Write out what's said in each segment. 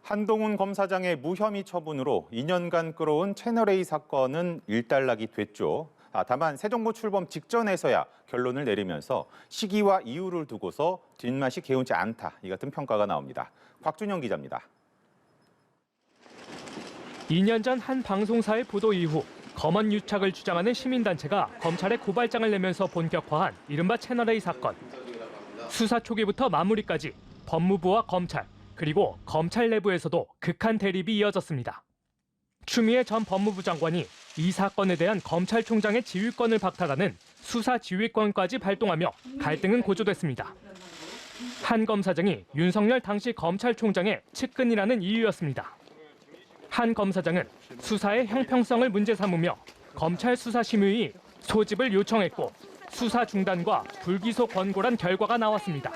한동훈 검사장의 무혐의 처분으로 2년간 끌어온 채널A 사건은 일단락이 됐죠. 다만 새 정부 출범 직전에서야 결론을 내리면서 시기와 이유를 두고서 뒷맛이 개운치 않다, 이 같은 평가가 나옵니다. 곽준영 기자입니다. 2년 전 한 방송사의 보도 이후 검언 유착을 주장하는 시민단체가 검찰에 고발장을 내면서 본격화한 이른바 채널A 사건. 수사 초기부터 마무리까지 법무부와 검찰, 그리고 검찰 내부에서도 극한 대립이 이어졌습니다. 추미애 전 법무부 장관이 이 사건에 대한 검찰총장의 지휘권을 박탈하는 수사 지휘권까지 발동하며 갈등은 고조됐습니다. 한 검사장이 윤석열 당시 검찰총장의 측근이라는 이유였습니다. 한 검사장은 수사의 형평성을 문제 삼으며 검찰 수사심의위 소집을 요청했고 수사 중단과 불기소 권고란 결과가 나왔습니다.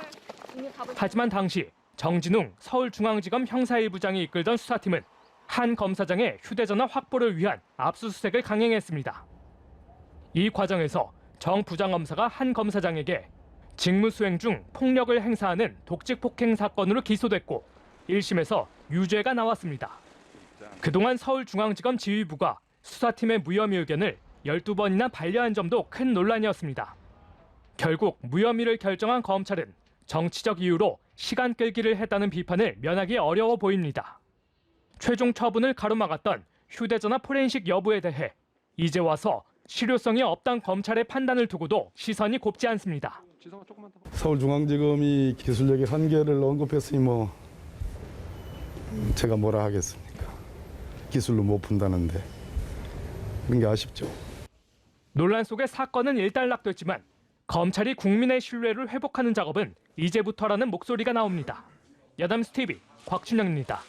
하지만 당시 정진웅 서울중앙지검 형사1부장이 이끌던 수사팀은 한 검사장의 휴대전화 확보를 위한 압수수색을 강행했습니다. 이 과정에서 정 부장검사가 한 검사장에게 직무수행 중 폭력을 행사하는 독직폭행 사건으로 기소됐고 1심에서 유죄가 나왔습니다. 그동안 서울중앙지검 지휘부가 수사팀의 무혐의 의견을 12번이나 반려한 점도 큰 논란이었습니다. 결국 무혐의를 결정한 검찰은 정치적 이유로 시간 끌기를 했다는 비판을 면하기 어려워 보입니다. 최종 처분을 가로막았던 휴대전화 포렌식 여부에 대해 이제 와서 실효성이 없다는 검찰의 판단을 두고도 시선이 곱지 않습니다. 서울중앙지검이 기술력의 한계를 언급했으니 제가 뭐라 하겠습니까? 기술로 못 푼다는데 그런 게 아쉽죠. 논란 속에 사건은 일단락됐지만 검찰이 국민의 신뢰를 회복하는 작업은 이제부터라는 목소리가 나옵니다. 여담스TV 곽준영입니다.